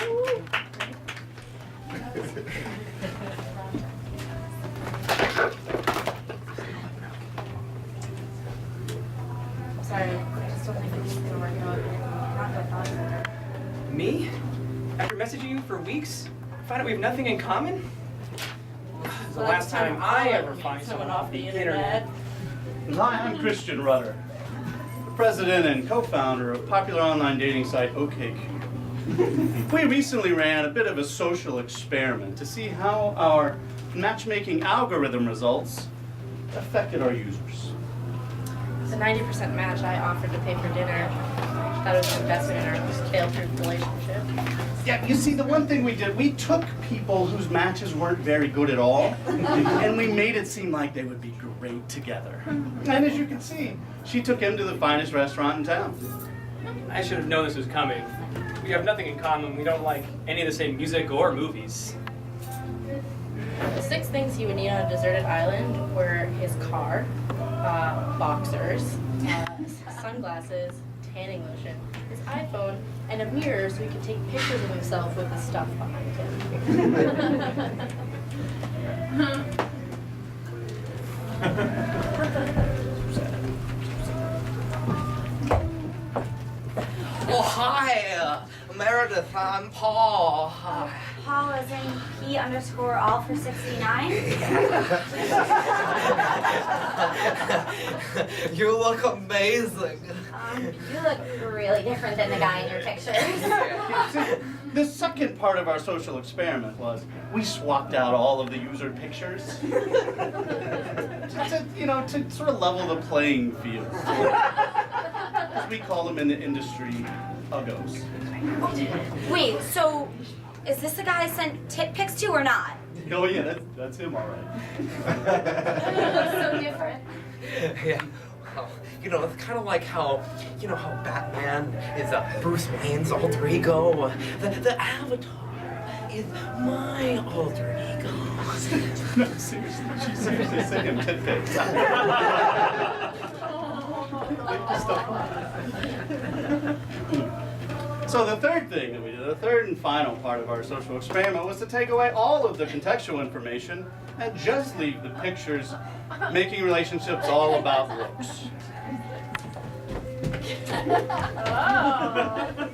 Sorry, I just don't think it's gonna work out. Not what I thought. Me? After messaging you for weeks, find out we have nothing in common? The last time I ever find someone off the internet. Hi, I'm Christian Rudder, the president and co-founder of popular online dating site OkCupid. We recently ran a bit of a social experiment to see how our matchmaking algorithm results affected our users. The 90% match I offered to pay for dinner. That was an investment in our fail-proof relationship. Yeah, you see, the one thing we did, we took people whose matches weren't very good at all, and we made it seem like they would be great together. And as you can see, she took him to the finest restaurant in town. I should have known this was coming. We have nothing in common. We don't like any of the same music or movies. The 6 things he would need on a deserted island were his car, boxers, sunglasses, tanning lotion, his iPhone, and a mirror so he could take pictures of himself with the stuff behind him. Oh, hi, Meredith, I'm Paul. Hi. Paul is in P_all for 69. You look amazing. You look really different than the guy in your pictures. See, the second part of our social experiment was we swapped out all of the user pictures to sort of level the playing field. As we call them in the industry, uggos. Wait, so is this the guy I sent tit pics to or not? Oh yeah, that's him, all right. So different. Yeah, well, it's kind of like how, how Batman is Bruce Wayne's alter ego. The Avatar is my alter ego. No, seriously, she seriously sent him tit pics. So the third thing that we did, the third and final part of our social experiment, was to take away all of the contextual information and just leave the pictures, making relationships all about looks.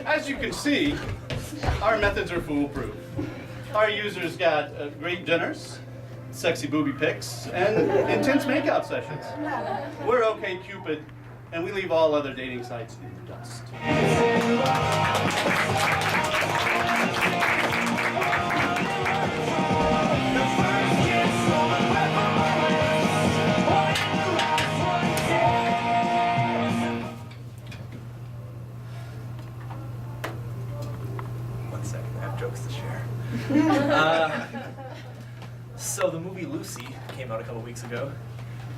As you can see, our methods are foolproof. Our users got great dinners, sexy booby pics, and intense makeout sessions. We're OkCupid, and we leave all other dating sites in the dust. One second, I have jokes to share. So the movie Lucy came out a couple weeks ago.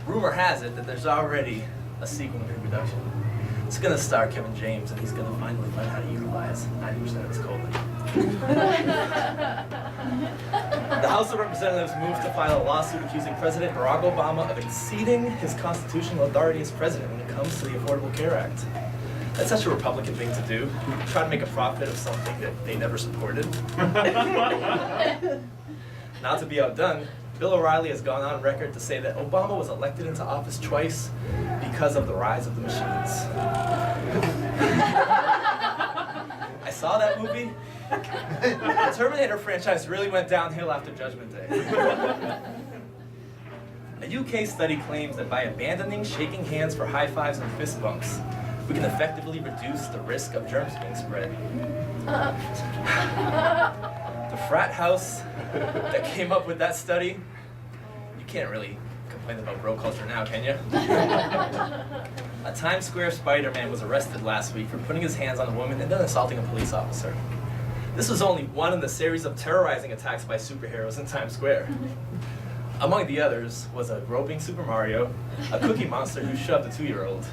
Rumor has it that there's already a sequel in production. It's gonna star Kevin James, and he's gonna finally learn how to utilize 90% of his colon. The House of Representatives moved to file a lawsuit accusing President Barack Obama of exceeding his constitutional authority as president when it comes to the Affordable Care Act. That's such a Republican thing to do. Try to make a profit of something that they never supported. Not to be outdone, Bill O'Reilly has gone on record to say that Obama was elected into office twice because of the rise of the machines. I saw that movie. The Terminator franchise really went downhill after Judgment Day. A UK study claims that by abandoning shaking hands for high fives and fist bumps, we can effectively reduce the risk of germs being spread. The frat house that came up with that study, you can't really complain about bro culture now, can you? A Times Square Spider-Man was arrested last week for putting his hands on a woman and then assaulting a police officer. This was only one in the series of terrorizing attacks by superheroes in Times Square. Among the others was a groping Super Mario, a Cookie Monster who shoved a 2-year-old,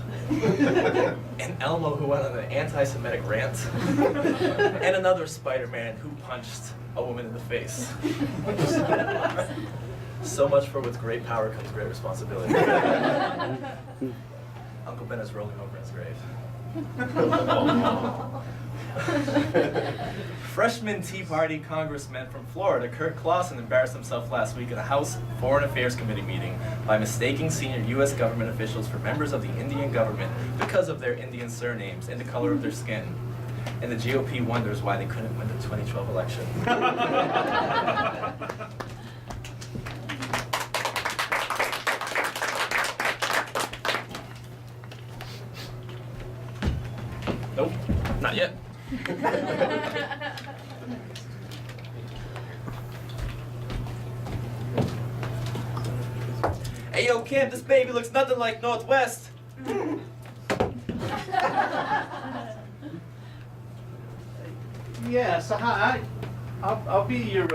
an Elmo who went on an anti-Semitic rant, and another Spider-Man who punched a woman in the face. So much for with great power comes great responsibility. Uncle Ben is rolling over his grave. Freshman Tea Party congressman from Florida, Kirk Clausen, embarrassed himself last week at a House Foreign Affairs Committee meeting by mistaking senior U.S. government officials for members of the Indian government because of their Indian surnames and the color of their skin. And the GOP wonders why they couldn't win the 2012 election. Nope, not yet. Hey, yo, Kim, this baby looks nothing like Northwest. Yeah, so hi, I'll be your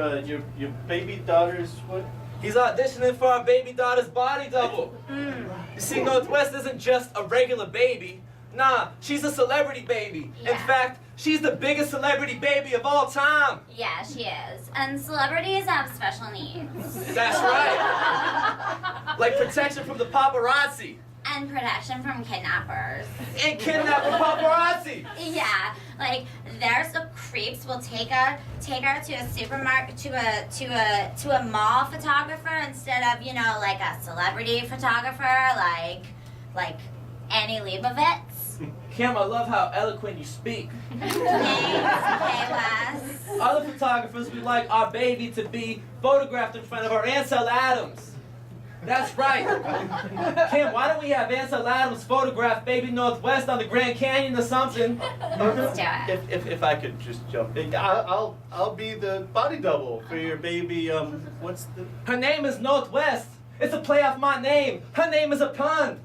baby daughter's what? He's auditioning for our baby daughter's body double. You see, Northwest isn't just a regular baby. Nah, she's a celebrity baby. In Yeah. fact, she's the biggest celebrity baby of all time. Yeah, she is. And celebrities have special needs. That's right. Like protection from the paparazzi. And protection from kidnappers. And kidnapping paparazzi. Yeah, like there's the creeps will take her to a supermarket to a mall photographer instead of, you know, like a celebrity photographer like Annie Leibovitz. Kim, I love how eloquent you speak. Thanks, okay, Wes. Other photographers would like our baby to be photographed in front of our Ansel Adams. That's right. Kim, why don't we have Ansel Adams photograph baby Northwest on the Grand Canyon or something? Let's do it. If I could just jump in, I'll be the body double for your baby. What's the? Her name is Northwest. It's a play off my name. Her name is a pun.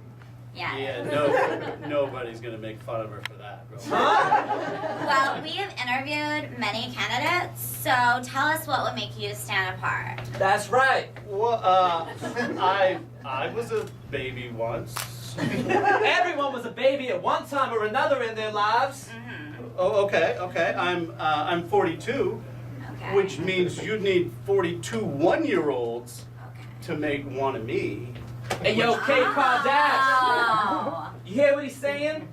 Yeah. Yeah, nobody's gonna make fun of her for that, bro. Huh? Well, we have interviewed many candidates, so tell us what would make you stand apart. That's right. Well, I was a baby once. Everyone was a baby at one time or another in their lives. Oh, okay. I'm 42, Okay. which means you'd need 42 one-year-olds Okay. to make one of me. Hey, yo, K. Kardashian. Oh. You hear what he's saying?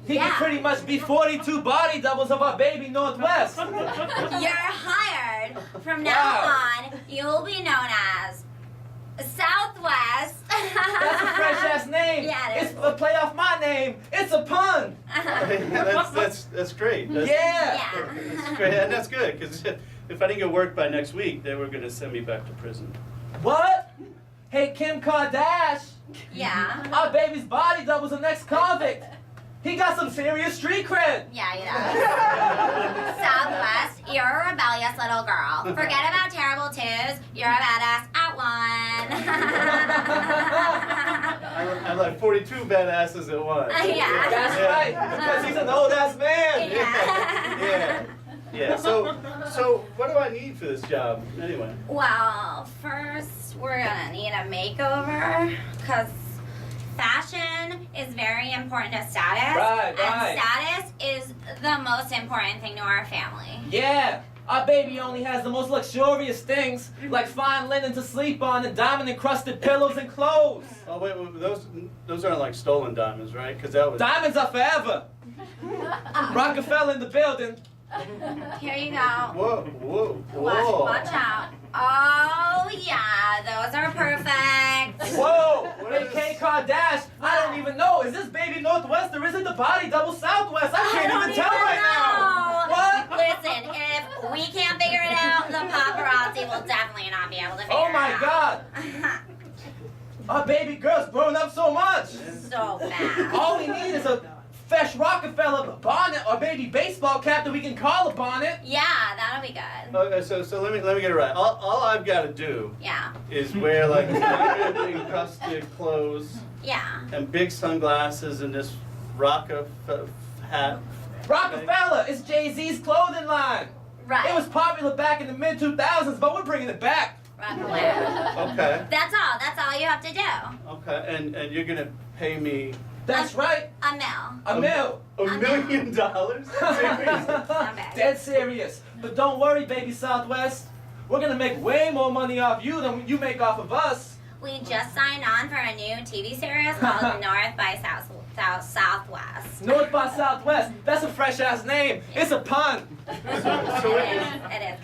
He Yeah. can pretty much be 42 body doubles of our baby Northwest. You're hired. From now Wow. on, you will be known as Southwest. That's a fresh ass name. Yeah, it It's is. a play off my name. It's a pun. That's great. That's, Yeah. That's great, and that's good because if I didn't get work by next week, they were gonna send me back to prison. What? Hey, Kim Kardashian. Yeah. Our baby's body double's the next convict. He got some serious street cred. Yeah, Southwest, you're a rebellious little girl. Forget about terrible twos. You're a badass at one. I'm like 42 badasses at once. Yeah. That's right, because he's an old ass man. Yeah. So what do I need for this job anyway? Well, first we're gonna need a makeover because fashion is very important to status. Right. And status is the most important thing to our family. Yeah. Our baby only has the most luxurious things, like fine linen to sleep on and diamond-encrusted pillows and clothes. Oh wait, those aren't like stolen diamonds, right? Because that was. Diamonds are forever. Rockefeller in the building. Here you go. Whoa. Watch out. Oh, yeah, those are perfect. Whoa! What Hey, is- K. Kardashian, I don't even know. Is this baby Northwest or is it the body double Southwest? I can't even tell right now. What? Listen, if we can't figure it out, the paparazzi will definitely not be able to figure Oh it my out. God! Our baby girl's grown up so much. So bad. All we need is a fresh Rockefeller bonnet or baby baseball cap that we can call a bonnet. Yeah, that'll be good. Okay, so let me get it right. All I've got to do Yeah. is wear like diamond-encrusted clothes Yeah. and big sunglasses and this Rockefeller hat. Rockefeller is Jay-Z's clothing line. Right. It was popular back in the mid-2000s, but we're bringing it back. Rockefeller. Okay. That's all you have to do. Okay. And you're gonna pay me That's right. A mil. A mil. $1 million? Seriously? Dead serious. But don't worry, baby Southwest. We're gonna make way more money off you than you make off of us. We just signed on for a new TV series called North by southwest. North by Southwest. That's a fresh ass name. It's a pun. It is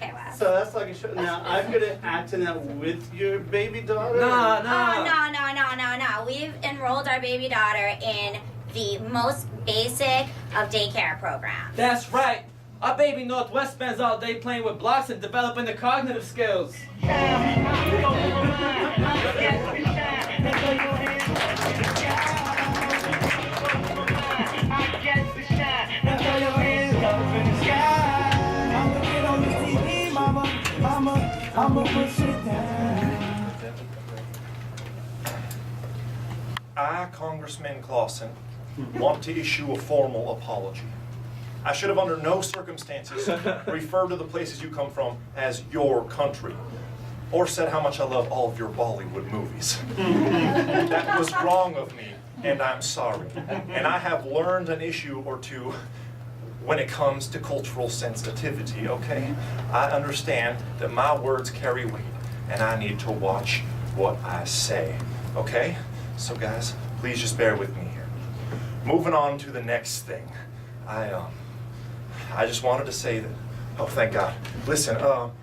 K West. So that's like a show. Now I'm gonna act in that with your baby daughter. Nah. Oh, no. We've enrolled our baby daughter in the most basic of daycare programs. That's right. Our baby Northwest spends all day playing with blocks and developing the cognitive skills. I, Congressman Clausen, want to issue a formal apology. I should have under no circumstances referred to the places you come from as your country, or said how much I love all of your Bollywood movies. That was wrong of me, and I'm sorry. And I have learned an issue or two when it comes to cultural sensitivity, okay? I understand that my words carry weight, and I need to watch what I say, okay? So guys, please just bear with me here. Moving on to the next thing. I just wanted to say that, oh thank God. Listen,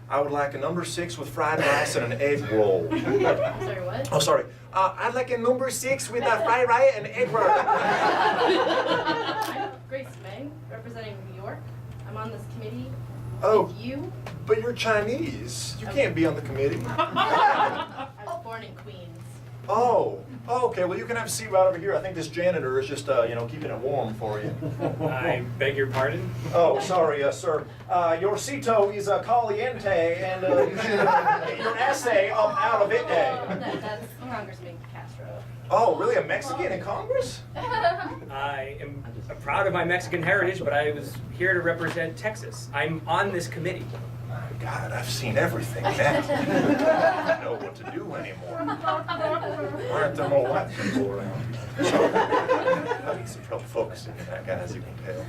I would like a number 6 with fried rice and an egg roll. Sorry, what? Oh, sorry. I'd like a number 6 with a fried rice and egg roll. I'm Grace Meng, representing New York. I'm on this committee Oh. with you. But you're Chinese. You can't be on the committee. I was born in Queens. Oh, okay. Well, you can have a seat right over here. I think this janitor is just, keeping it warm for you. I beg your pardon? Oh, sorry, sir. Your cito is caliente, and you should get your essay up out of it. That's Congressman Castro. Oh, really? A Mexican in Congress? I am proud of my Mexican heritage, but I was here to represent Texas. I'm on this committee. My God, I've seen everything now. I don't know what to do anymore. Why aren't there more white people around? I need some trouble focusing on that, guy, as you can tell.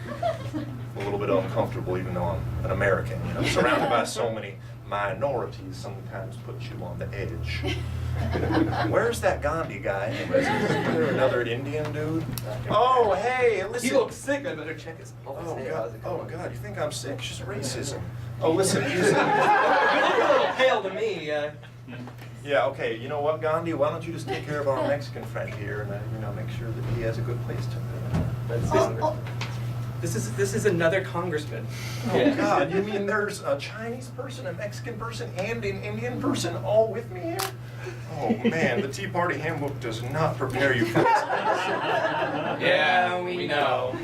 I'm a little bit uncomfortable, even though I'm an American. Surrounded by so many minorities, sometimes puts you on the edge. Where's that Gandhi guy? Anyways? Is there another Indian dude? Oh, hey, listen. He looks sick. I better check his pulse. Oh, Hey, God. how's it Oh, going? God, you think I'm sick? It's just racism. Oh, listen, You look a little pale to me. yeah, okay, you know what, Gandhi? Why don't you just take care of our Mexican friend here and, make sure that he has a good place to live? This is another congressman. Oh, God, you mean there's a Chinese person, a Mexican person, and an Indian person all with me here? Oh, man, the Tea Party Handbook does not prepare you for this. Yeah, we know.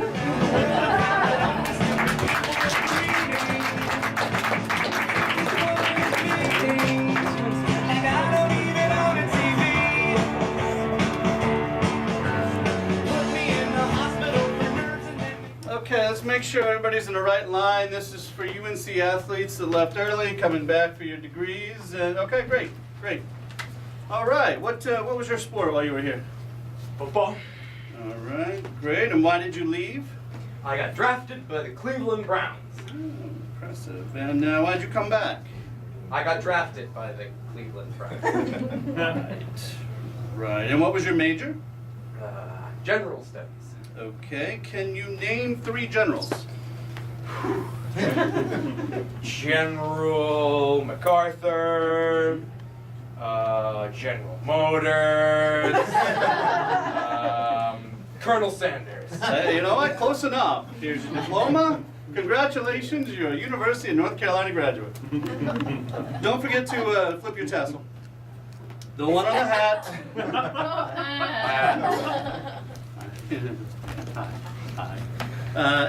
Okay, let's make sure everybody's in the right line. This is for UNC athletes that left early, coming back for your degrees. Okay, great. All right, what was your sport while you were here? Football. All right, great. And why did you leave? I got drafted by the Cleveland Browns. Oh, impressive. And why'd you come back? I got drafted by the Cleveland Browns. Right. And what was your major? General studies. Okay. Can you name 3 generals? General MacArthur, General Motors, Colonel Sanders. You know what? Close enough. Here's your diploma. Congratulations, you're a University of North Carolina graduate. Don't forget to flip your tassel. The one on the hat. Hi.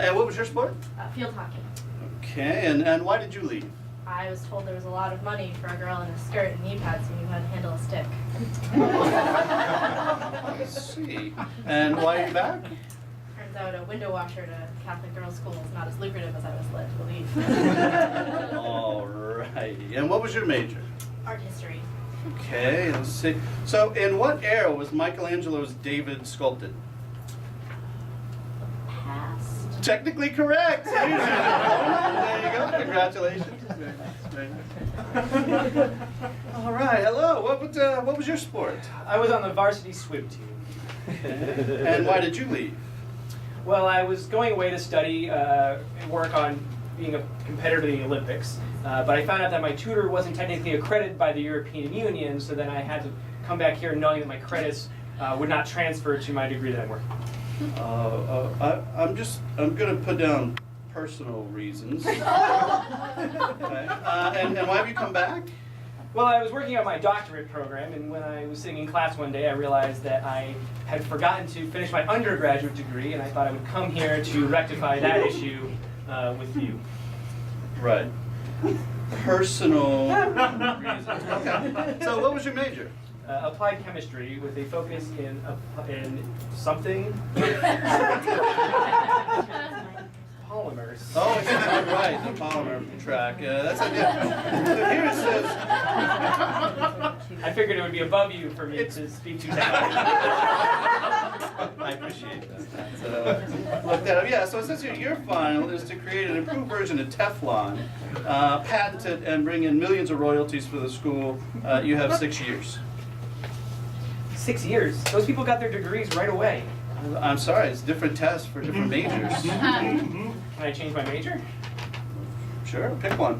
And what was your sport? Field hockey. Okay, and why did you leave? I was told there was a lot of money for a girl in a skirt and knee pads who knew how to handle a stick. I see. And why are you back? Turns out a window washer at a Catholic girls' school is not as lucrative as I was led to believe. All righty. And what was your major? Art history. Okay, let's see. So, in what era was Michelangelo's David sculpted? Past. Technically correct. There you go. Congratulations. Very nice. All right. Hello. What was your sport? I was on the varsity swim team. And why did you leave? Well, I was going away to study and work on being a competitor in the Olympics, but I found out that my tutor wasn't technically accredited by the European Union, so then I had to come back here knowing that my credits would not transfer to my degree that I'm working. I'm gonna put down personal reasons. Okay. And why have you come back? Well, I was working on my doctorate program, and when I was sitting in class one day, I realized that I had forgotten to finish my undergraduate degree, and I thought I would come here to rectify that issue with you. Right. Personal reasons. Okay. So what was your major? Applied chemistry with a focus in something. Polymers. Oh, yeah, right, the polymer track. That's it. Yeah. Here it says. I figured it would be above you for me to speak to that. I appreciate that. Look that up. Yeah, so it says here your final is to create an improved version of Teflon, patent it, and bring in millions of royalties for the school. You have 6 years. 6 years? Those people got their degrees right away. I'm sorry, it's different tests for different majors. Can I change my major? Sure, pick one.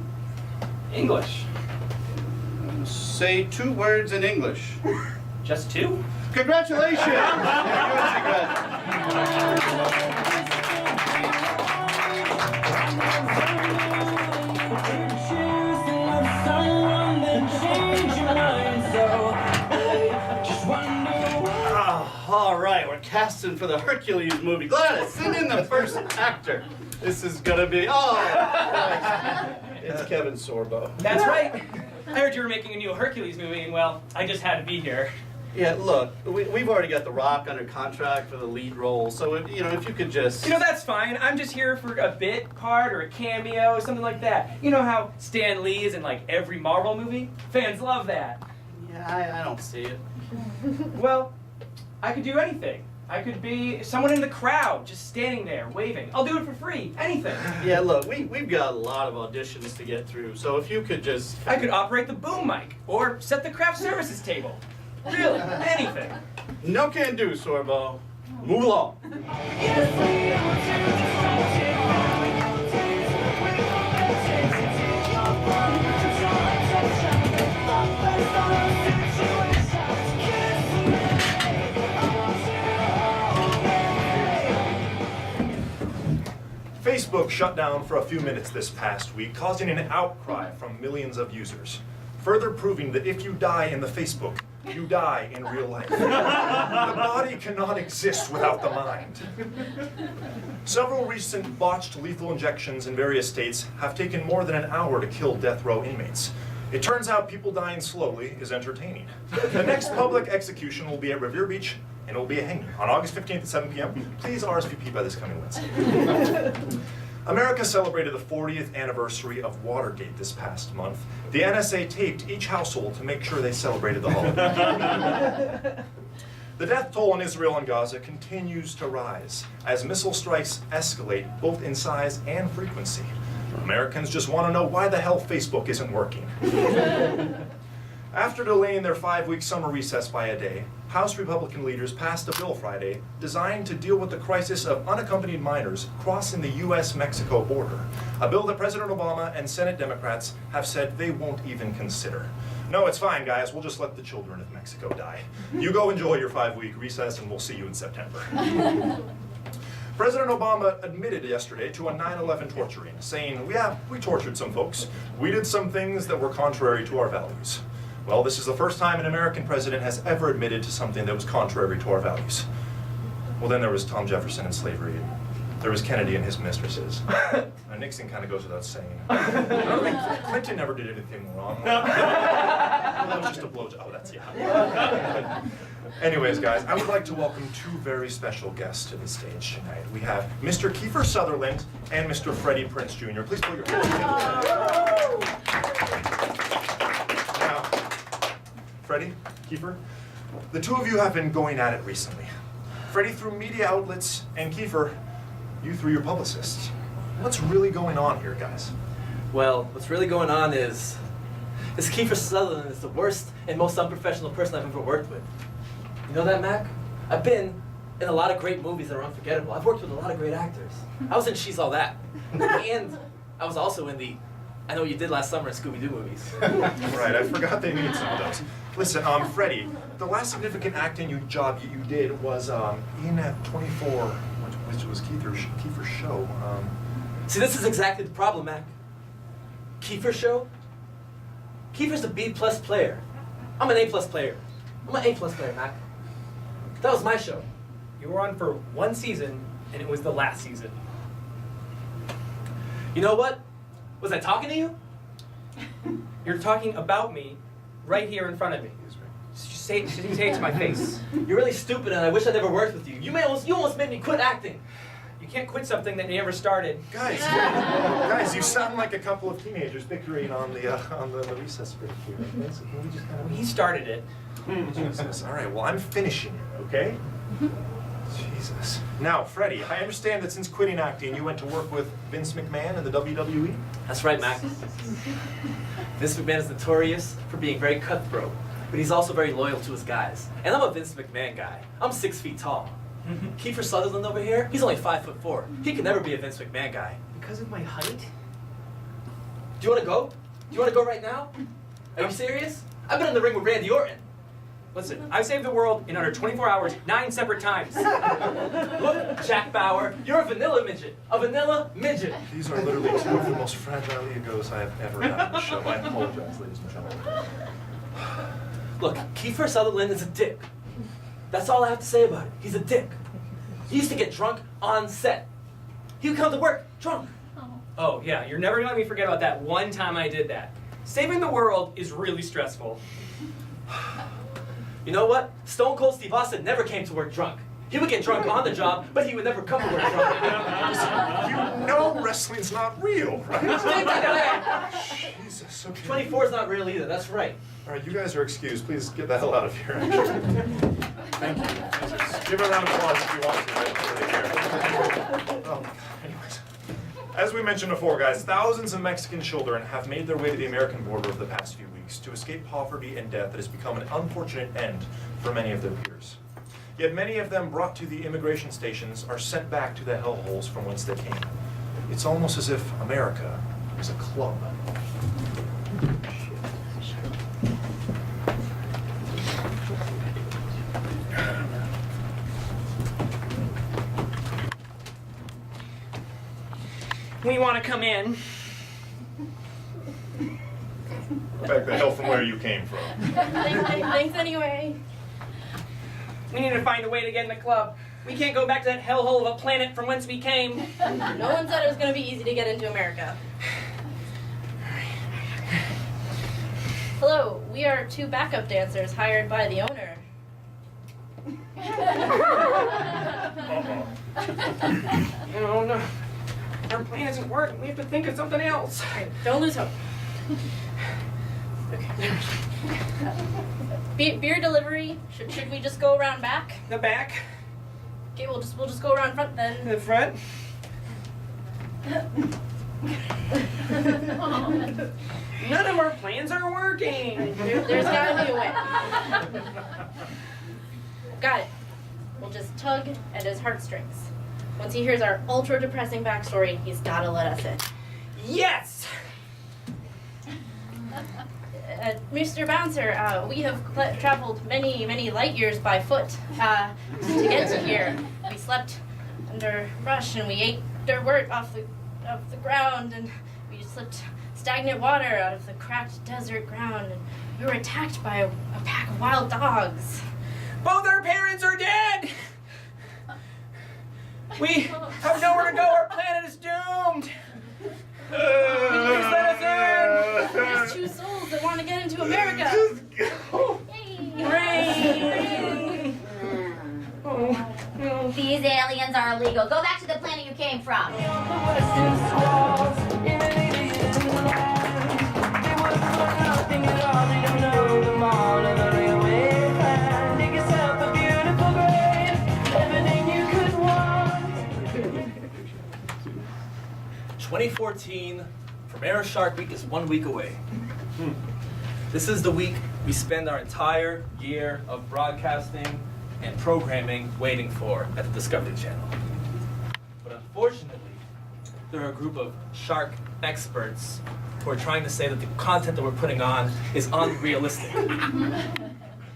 English. Say 2 words in English. Just 2? Congratulations! All right, we're casting for the Hercules movie. Gladys, send in the first actor. This is gonna be, it's Kevin Sorbo. That's right. I heard you were making a new Hercules movie, and well, I just had to be here. Yeah, look, we've already got The Rock under contract for the lead role, so if you could just... That's fine. I'm just here for a bit part or a cameo or something like that. You know how Stan Lee is in like every Marvel movie? Fans love that. Yeah, I don't see it. Well, I could do anything. I could be someone in the crowd, just standing there, waving. I'll do it for free, anything. Yeah, look, we've got a lot of auditions to get through, so if you could just... I could operate the boom mic, or set the craft services table. Really, anything. No can do, Sorbo. Move along. Facebook shut down for a few minutes this past week, causing an outcry from millions of users, further proving that if you die in the Facebook, you die in real life. The body cannot exist without the mind. Several recent botched lethal injections in various states have taken more than an hour to kill death row inmates. It turns out people dying slowly is entertaining. The next public execution will be at Revere Beach, and it will be a hanging on August 15th at 7 p.m. Please RSVP by this coming Wednesday. America celebrated the 40th anniversary of Watergate this past month. The NSA taped each household to make sure they celebrated the holiday. The death toll in Israel and Gaza continues to rise as missile strikes escalate both in size and frequency. Americans just want to know why the hell Facebook isn't working. After delaying their 5-week summer recess by a day, House Republican leaders passed a bill Friday designed to deal with the crisis of unaccompanied minors crossing the U.S.-Mexico border, a bill that President Obama and Senate Democrats have said they won't even consider. No, it's fine, guys. We'll just let the children of Mexico die. You go enjoy your 5-week recess, and we'll see you in September. President Obama admitted yesterday to a 9/11 torturing, saying, yeah, we tortured some folks. We did some things that were contrary to our values. Well, this is the first time an American president has ever admitted to something that was contrary to our values. Well, then there was Tom Jefferson and slavery. There was Kennedy and his mistresses. Nixon kind of goes without saying. I don't think Clinton never did anything wrong. That was just a blowjob. Oh, that's, yeah. Anyways, guys, I would like to welcome 2 very special guests to the stage tonight. We have Mr. Kiefer Sutherland and Mr. Freddie Prinze Jr. Please put your hands together. Now, Freddie, Kiefer, the 2 of you have been going at it recently. Freddie through media outlets, and Kiefer, you through your publicists. What's really going on here, guys? Well, what's really going on is Kiefer Sutherland is the worst and most unprofessional person I've ever worked with. You know that, Mac? I've been in a lot of great movies that are unforgettable. I've worked with a lot of great actors. I was in She's All That. And I was also in the I Know What You Did Last Summer in Scooby-Doo movies. Right, I forgot they needed some of those. Listen, Freddie, the last significant acting job you did was in at 24, which was Kiefer's show. See, this is exactly the problem, Mac. Kiefer's show? Kiefer's a B-plus player. I'm an A-plus player. I'm an A-plus player, Mac. That was my show. You were on for one season, and it was the last season. You know what? Was I talking to you? You're talking about me right here in front of me. Just say it to my face. You're really stupid, and I wish I never worked with you. You almost made me quit acting. You can't quit something that you never started. Guys, you sound like a couple of teenagers bickering on the recess break here. Okay? So can we just kind of... He started it. Jesus. All right, well, I'm finishing it, okay? Jesus. Now, Freddie, I understand that since quitting acting, you went to work with Vince McMahon in the WWE? That's right, Mac. Vince McMahon is notorious for being very cutthroat, but he's also very loyal to his guys. And I'm a Vince McMahon guy. I'm 6 feet tall. Kiefer Sutherland over here, he's only 5'4". He could never be a Vince McMahon guy. Because of my height? Do you want to go? Do you want to go right now? Are you serious? I've been in the ring with Randy Orton. Listen, I've saved the world in under 24 hours, 9 separate times. Look, Jack Bauer, you're a vanilla midget. A vanilla midget. These are literally two of the most fragile egos I have ever had on the show. I apologize, ladies and gentlemen. Look, Kiefer Sutherland is a dick. That's all I have to say about it. He's a dick. He used to get drunk on set. He would come to work drunk. Oh, yeah, you're never gonna let me forget about that one time I did that. Saving the world is really stressful. You know what? Stone Cold Steve Austin never came to work drunk. He would get drunk on the job, but he would never come to work drunk. You know wrestling's not real, right? Jesus, okay. 24 is not real either, that's right. All right, you guys are excused. Please get the hell out of here. Thank you. Jesus. Give a round of applause if you want to. Right here. Oh, anyways. As we mentioned before, guys, thousands of Mexican children have made their way to the American border over the past few weeks to escape poverty and death that has become an unfortunate end for many of their peers. Yet many of them brought to the immigration stations are sent back to the hellholes from whence they came. It's almost as if America is a club. We want to come in. Back the hell from where you came from. Thanks anyway. We need to find a way to get in the club. We can't go back to that hellhole of a planet from whence we came. No one said it was going to be easy to get into America. Hello, we are 2 backup dancers hired by the owner. No. Our plan isn't working. We have to think of something else. Right, don't lose hope. Okay. Beer delivery. Should we just go around back? The back, Okay, we'll just go around front then. the front. None of our plans are working. There's gotta be a way. Got it. We'll just tug at his heartstrings. Once he hears our ultra depressing backstory, he's gotta let us in. Yes! Mr. Bouncer, we have traveled many light years by foot to get to here. We slept under brush and we ate dirt off the ground, and we slipped stagnant water out of the cracked desert ground, and we were attacked by a pack of wild dogs. Both our parents are dead! We have nowhere to go. Our planet is doomed. Please let us in. There's 2 souls that want to get into America. Hooray! Oh, no. These aliens are illegal. Go back to the planet you came from. "2014 Premiere Shark Week is 1 week away. This is the week we spend our entire year of broadcasting and programming waiting for at the Discovery Channel. But unfortunately, there are a group of shark experts who are trying to say that the content that we're putting on is unrealistic.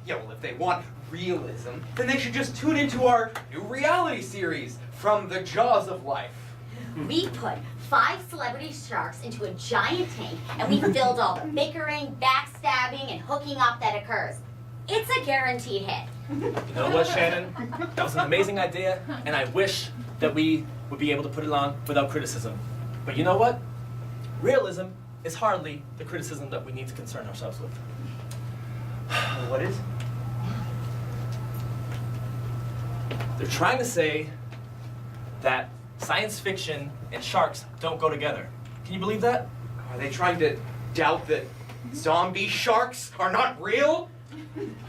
Yeah, well, if they want realism, then they should just tune into our new reality series, From the Jaws of Life. We put 5 celebrity sharks into a giant tank, and we filled all the bickering, backstabbing, and hooking up that occurs. It's a guaranteed hit. You know what, Shannon? That was an amazing idea, and I wish that we would be able to put it on without criticism. But you know what? Realism is hardly the criticism that we need to concern ourselves with. What is? They're trying to say that science fiction and sharks don't go together. Can you believe that? Are they trying to doubt that zombie sharks are not real?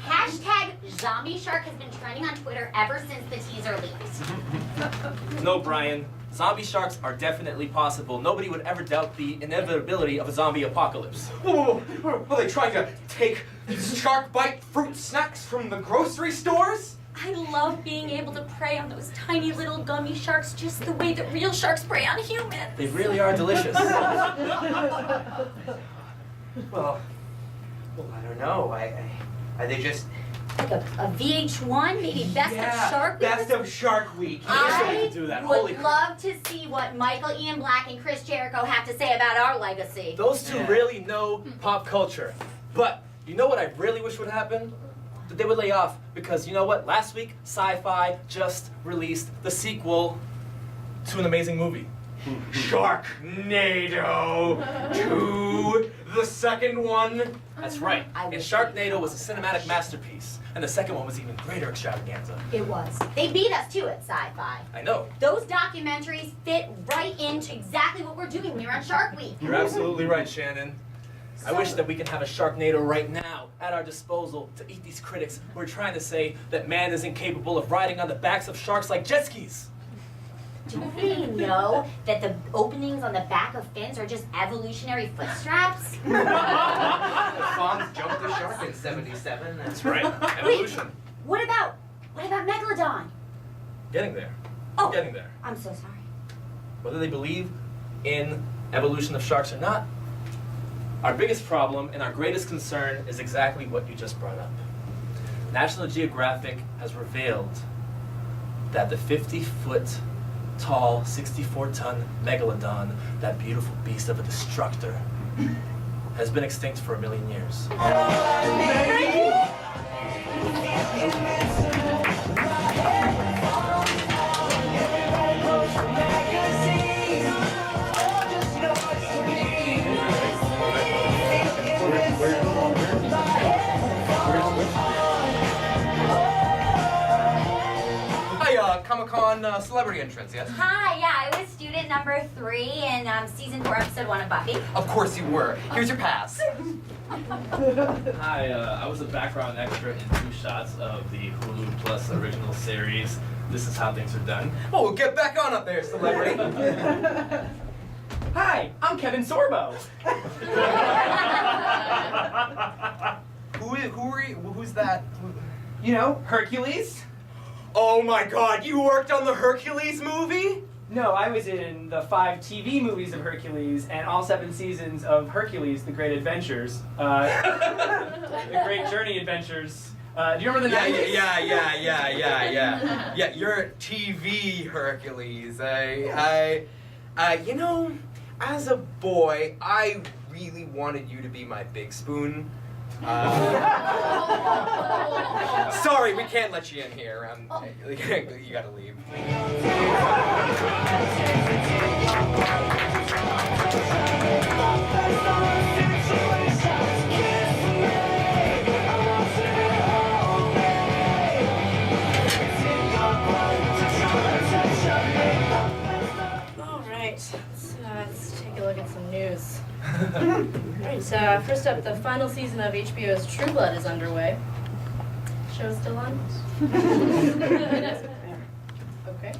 Hashtag zombie shark has been trending on Twitter ever since the teaser leaked. No, Brian. Zombie sharks are definitely possible. Nobody would ever doubt the inevitability of a zombie apocalypse. Whoa, whoa, whoa. Are they trying to take shark bite fruit snacks from the grocery stores? I love being able to prey on those tiny little gummy sharks just the way that real sharks prey on humans. They really are delicious. Well, I don't know. Are they just... Like a VH1, maybe Best of Shark Week? Best of Shark Week. I do that. would Holy crap. love to see what Michael Ian Black and Chris Jericho have to say about our legacy. Those two really know pop culture. But you know what I really wish would happen? That they would lay off. Because you know what? Last week, Sci-Fi just released the sequel to an amazing movie. Sharknado 2, the second one. That's right. I And wish- Sharknado was a cinematic masterpiece. And the second one was even greater extravaganza. It was. They beat us too at Sci-Fi. I know. Those documentaries fit right into exactly what we're doing here on Shark Week. You're absolutely right, Shannon. I wish that we can have a Sharknado right now at our disposal to eat these critics who are trying to say that man is incapable of riding on the backs of sharks like jet skis. Do we know that the openings on the back of fins are just evolutionary foot straps? The Fonz jumped the shark in 77. That's right. Evolution. What about Megalodon? Getting there. Oh. Getting there. I'm so sorry. Whether they believe in evolution of sharks or not, our biggest problem and our greatest concern is exactly what you just brought up. National Geographic has revealed that the 50-foot tall, 64-ton megalodon, that beautiful beast of a destructor, has been extinct for 1 million years. Hi, Comic-Con celebrity entrance, yes? Hi, yeah, I was student number 3 in season 4, episode 1 of Buffy. Of course you were. Here's your pass. Hi, I was a background extra in 2 shots of the Hulu Plus original series. This is how things are done. Oh, get back on up there, celebrity. Hi, I'm Kevin Sorbo. Who's that? You know, Hercules? Oh my God, you worked on the Hercules movie? No, I was in the 5 TV movies of Hercules and all 7 seasons of Hercules, The Great Adventures. The Great Journey Adventures. Do you remember the 90s? Yeah, you're TV Hercules. You know, as a boy, I really wanted you to be my big spoon. Sorry, we can't let you in here. You gotta leave. All right, let's take a look at some news. Alright, first up, the final season of HBO's True Blood is underway. Show's still on? It is? Okay.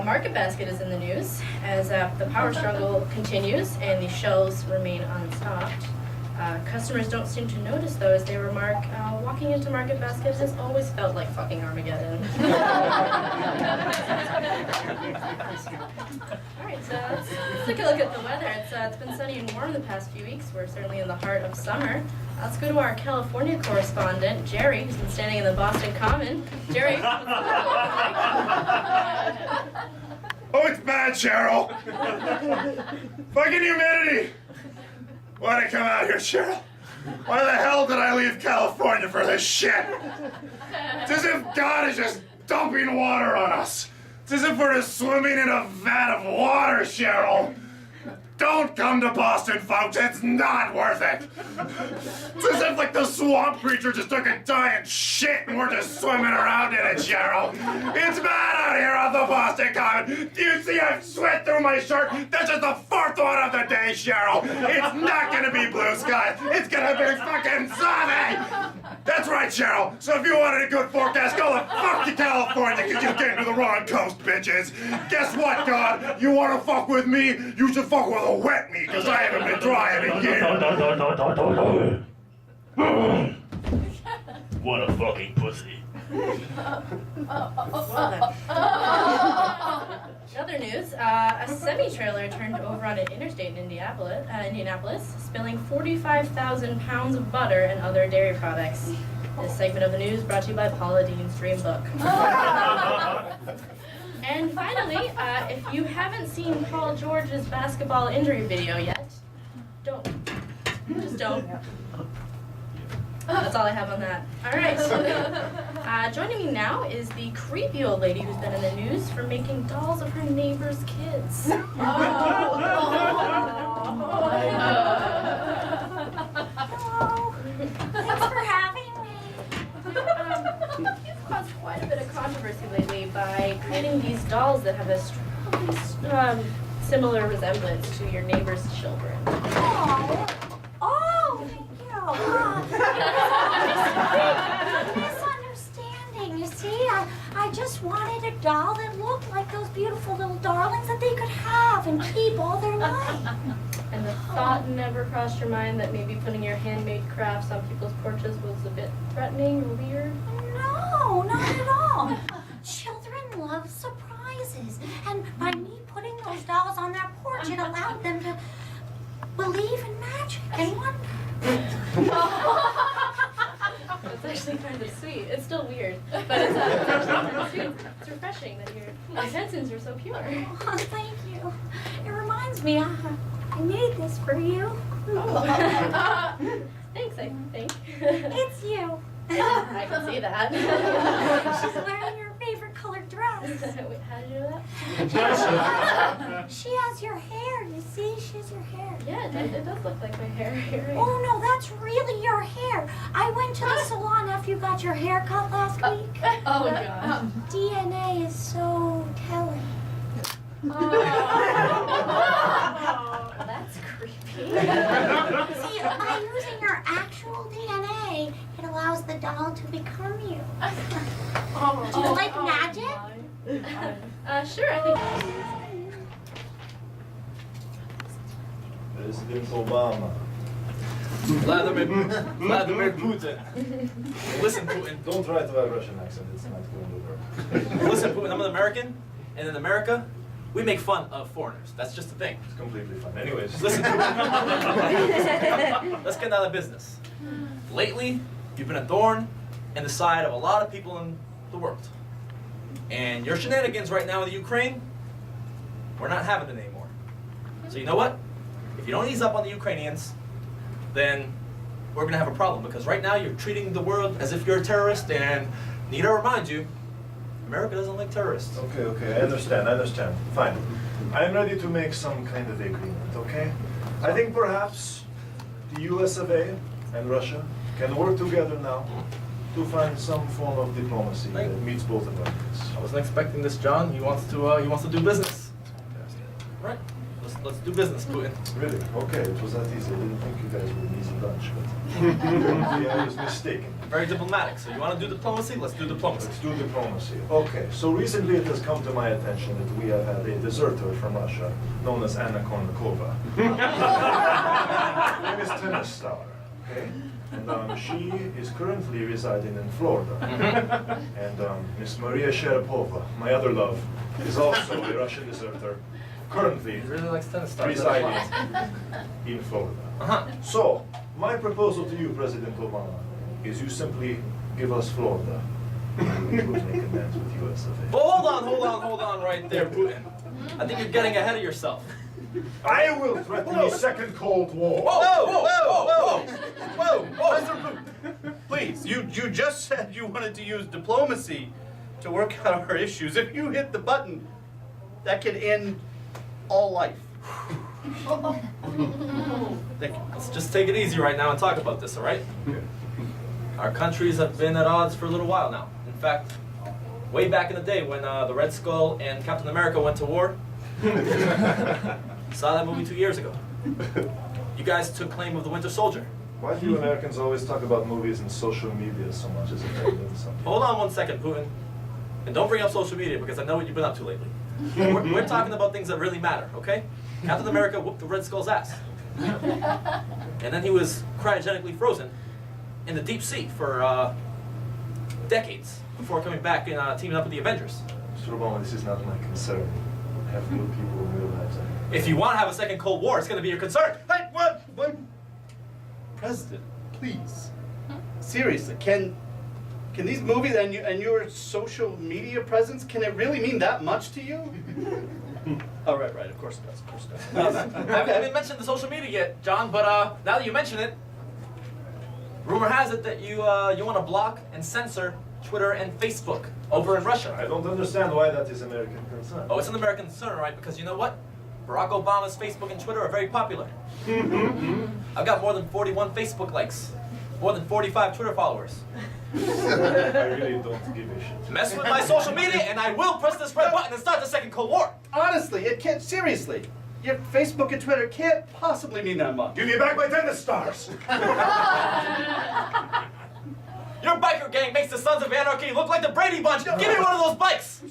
Market Basket is in the news as the power struggle continues and the shelves remain unstocked. Customers don't seem to notice though, as they remark, walking into Market Basket has always felt like fucking Armageddon. Alright, so let's take a look at the weather. It's been sunny and warm the past few weeks. We're certainly in the heart of summer. Let's go to our California correspondent, Jerry, who's been standing in the Boston Common. Jerry, what's the weather like? Oh, it's bad, Cheryl. Fucking humidity. Why'd I come out here, Cheryl? Why the hell did I leave California for this shit? It's as if God is just dumping water on us. It's as if we're just swimming in a vat of water, Cheryl. Don't come to Boston, folks. It's not worth it. It's as if like the swamp creature just took a giant shit and we're just swimming around in it, Cheryl. It's bad out here on the Boston Common. Do you see I've sweat through my shirt? That's just the fourth one of the day, Cheryl. It's not gonna be blue skies. It's gonna be fucking sunny. That's right, Cheryl. So if you wanted a good forecast, go the fuck to California because you came to the wrong coast, bitches. Guess what, God? You wanna fuck with me? You should fuck with a wet me because I haven't been dry in a year. What a fucking pussy. In other news, a semi-trailer turned over on an interstate in Indianapolis, spilling 45,000 pounds of butter and other dairy products. This segment of the news brought to you by Paula Dean's Dream Book. And finally, if you haven't seen Paul George's basketball injury video yet, don't. Just don't. That's all I have on that. All right. Joining me now is the creepy old lady who's been in the news for making dolls of her neighbors' kids. Thanks for having me. You've caused quite a bit of controversy lately by creating these dolls that have a strongly similar resemblance to your neighbor's children. Oh, thank you. Misunderstanding. You see, I just wanted a doll that looked like those beautiful little darlings that they could have and keep all their life. And the thought never crossed your mind that maybe putting your handmade crafts on people's porches was a bit threatening or weird? No, not at all. Children love surprises. And by me putting those dolls on their porch, it allowed them to believe in magic and wonder. That's actually kind of sweet. It's still weird, but it's actually kind of sweet. It's refreshing that your intentions are so pure. Oh, thank you. It reminds me, I made this for you. Oh. Thanks, I think. It's you. I can see that. She's wearing your favorite colored dress. Wait, how did you do that? She has your hair, you see? She has your hair. Yeah, it does look like my hair. You're right. Oh no, that's really your hair. I went to the salon after you got your hair cut last week. Oh, gosh. DNA is so telling. Oh, that's creepy. See, by using your actual DNA, it allows the doll to become you. Do you like magic? Sure, I think. President Obama. Vladimir Putin. Listen, Putin. Don't try to have a Russian accent, it's not going to work. Listen, Putin, I'm an American, and in America, we make fun of foreigners. That's just the thing. It's completely fine. Anyways. Listen, Putin. Let's get down to business. Lately, you've been a thorn in the side of a lot of people in the world. And your shenanigans right now in the Ukraine, we're not having it anymore. So you know what? If you don't ease up on the Ukrainians, then we're gonna have a problem, because right now you're treating the world as if you're a terrorist, and need to remind you, America doesn't like terrorists. Okay, I understand. Fine. I'm ready to make some kind of agreement, okay? I think perhaps the US of A and Russia can work together now to find some form of diplomacy that meets both Americans. I wasn't expecting this, John. He wants to do business. Right. Let's do business, Putin. Really? Okay, it was that easy. I didn't think you guys were an easy bunch, but maybe I was mistaken. Very diplomatic. So you want to do diplomacy? Let's do diplomacy. Let's do diplomacy. Okay, so recently it has come to my attention that we have had a deserter from Russia known as Anna Kournikova. Famous tennis star. Okay. And she is currently residing in Florida. And Miss Maria Sharapova, my other love, is also a Russian deserter, currently He really likes tennis stars. residing in Florida. So, my proposal to you, President Obama, is you simply give us Florida. And we will make amends with you as a favor. Well, hold on right there, Putin. I think you're getting ahead of yourself. I will threaten a second Cold War. Whoa! Mr. Putin, please, you just said you wanted to use diplomacy to work out our issues. If you hit the button, that could end all life. Thank you. Let's just take it easy right now and talk about this, all right? Our countries have been at odds for a little while now. In fact, way back in the day when the Red Skull and Captain America went to war, saw that movie 2 years ago. You guys took claim of the Winter Soldier. Why do you Americans always talk about movies and social media so much as if they mean something? Hold on 1 second, Putin. And don't bring up social media because I know what you've been up to lately. We're talking about things that really matter, okay? Captain America whooped the Red Skull's ass. And then he was cryogenically frozen in the deep sea for decades before coming back and teaming up with the Avengers. Mr. Obama, this is not my concern. I have real people in real lives. If you want to have a second Cold War, it's going to be your concern. Hey, what? President, please. Seriously, can these movies and your social media presence, can it really mean that much to you? Oh, right, of course it does, I haven't even mentioned the social media yet, John, but now that you mention it, rumor has it that you want to block and censor Twitter and Facebook over in Russia. I don't understand why that is American concern. Oh, it's an American concern, right? Because you know what? Barack Obama's Facebook and Twitter are very popular. I've got more than 41 Facebook likes, more than 45 Twitter followers. I really don't give a shit. Mess with my social media and I will press this red button and start the second Cold War. Honestly, it can't, seriously. Your Facebook and Twitter can't possibly mean that much. Give me back my tennis stars! Your biker gang makes the Sons of Anarchy look like the Brady Bunch. Give me one of those bikes.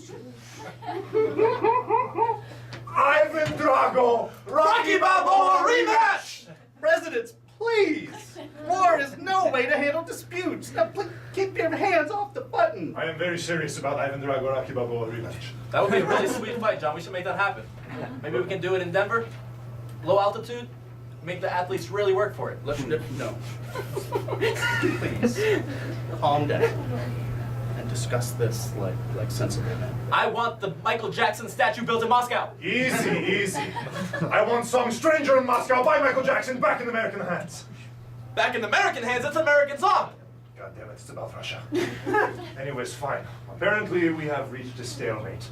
Ivan Drago, Rocky Balboa rematch! Presidents, please! War is no way to handle disputes. Now, please, keep your hands off the button. I am very serious about Ivan Drago, Rocky Balboa rematch. That would be a really sweet fight, John. We should make that happen. Maybe we can do it in Denver, low altitude, make the athletes really work for it. No. Please, calm down and discuss this like sensible men. I want the Michael Jackson statue built in Moscow. Easy. I want some stranger in Moscow by Michael Jackson back in American hands. Back in American hands, it's an American song. God damn it, it's about Russia. Anyways, fine. Apparently we have reached a stalemate.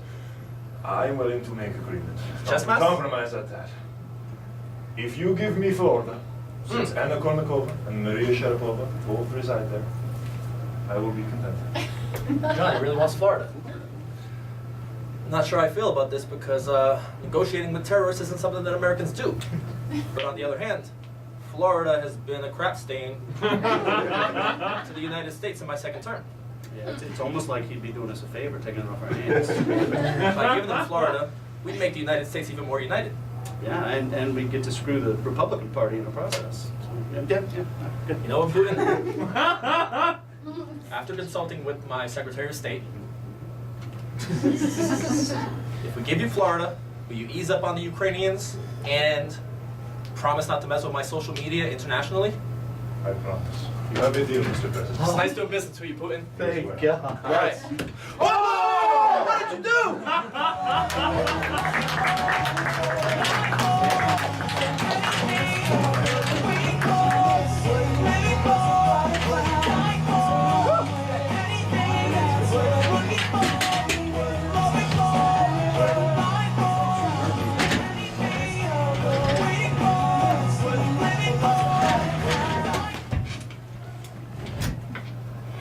I'm willing to make agreement. Chess match? Compromise at that. If you give me Florida, since Anna Kournikova and Maria Sharapova both reside there, I will be content. John, he really wants Florida. I'm not sure how I feel about this because negotiating with terrorists isn't something that Americans do. But on the other hand, Florida has been a crap stain to the United States in my second term. Yeah, it's almost like he'd be doing us a favor, taking it off our hands. By giving them Florida, we'd make the United States even more united. Yeah, and we get to screw the Republican Party in the process. So, yeah, good. You know what, Putin? After consulting with my Secretary of State, if we give you Florida, will you ease up on the Ukrainians and promise not to mess with my social media internationally? I promise. You have a deal, Mr. President. It's nice doing business with you, Putin. Thank God. All right. Oh! What did you do?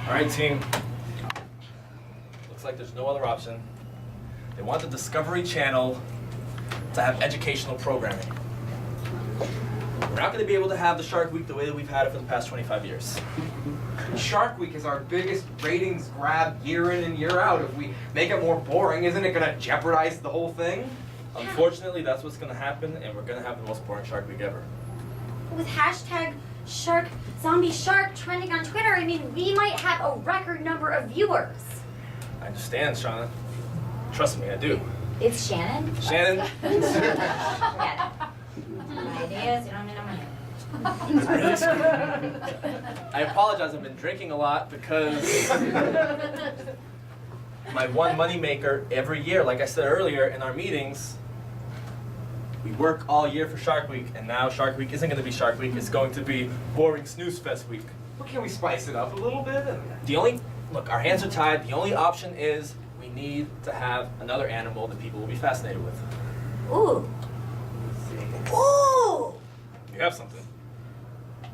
All right, team. Looks like there's no other option. They want the Discovery Channel to have educational programming. We're not going to be able to have the Shark Week the way that we've had it for the past 25 years. Shark Week is our biggest ratings grab year in and year out. If we make it more boring, isn't it going to jeopardize the whole thing? Unfortunately, that's what's going to happen, and we're going to have the most boring Shark Week ever. With hashtag zombie shark trending on Twitter. I mean, we might have a record number of viewers. I understand, Shauna. Trust me, I do. It's Shannon. Shannon? Forget it. My ideas, you don't need no money. I apologize, I've been drinking a lot because my one moneymaker every year, like I said earlier in our meetings, we work all year for Shark Week, and now Shark Week isn't going to be Shark Week, it's going to be Boring Snooze Fest Week. Well, can we spice it up a little bit? Look, our hands are tied, the only option is we need to have another animal that people will be fascinated with. Ooh. Ooh! You have something.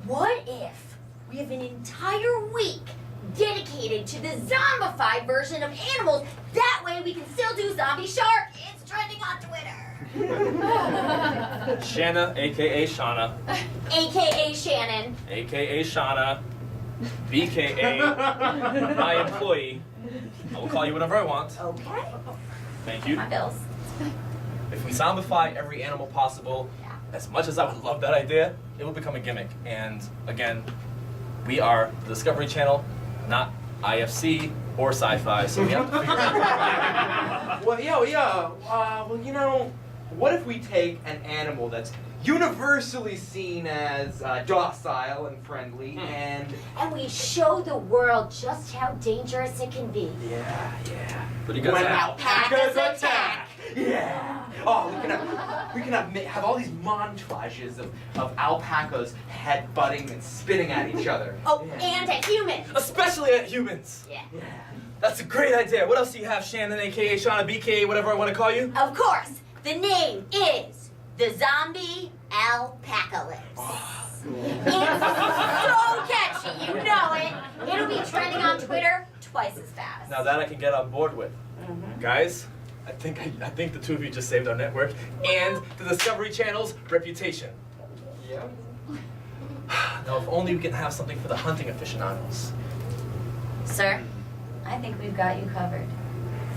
What if we have an entire week dedicated to the zombified version of animals? That way we can still do Zombie Shark. It's trending on Twitter. Shanna, aka Shauna, AKA Shannon. aka Shauna, BKA, my employee. I will call you whatever I want. Okay. Thank you. My bills. If we zombify every animal possible, as much as I would love that idea, it will become a gimmick. And again, we are the Discovery Channel, not IFC or Sci-Fi, so we have to figure out. Well, well, you know, what if we take an animal that's universally seen as docile and friendly, and we show the world just how dangerous it can be. yeah. Pretty When good. alpacas attack. Yeah. Oh, we can have all these montages of alpacas headbutting and spitting at each other. Oh, Yeah. and at humans. Especially at humans. Yeah. That's a great idea. What else do you have, Shannon, aka Shauna, BKA, whatever I want to call you? Of course, the name is the Zombie Alpacalypse. It's so catchy, you know it. It'll be trending on Twitter twice as fast. Now that I can get on board with. Guys, I think the two of you just saved our network and the Discovery Channel's reputation. Yeah. Now, if only we can have something for the hunting aficionados. Sir, I think we've got you covered.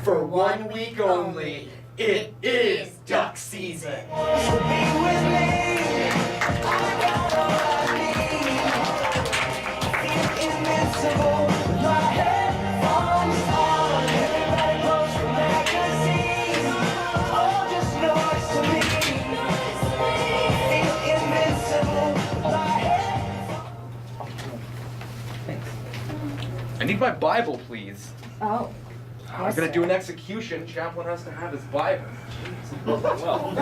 For 1 week only, it is duck season. I need my Bible, please. Oh. I'm gonna do an execution. Chaplain has to have his Bible. Well,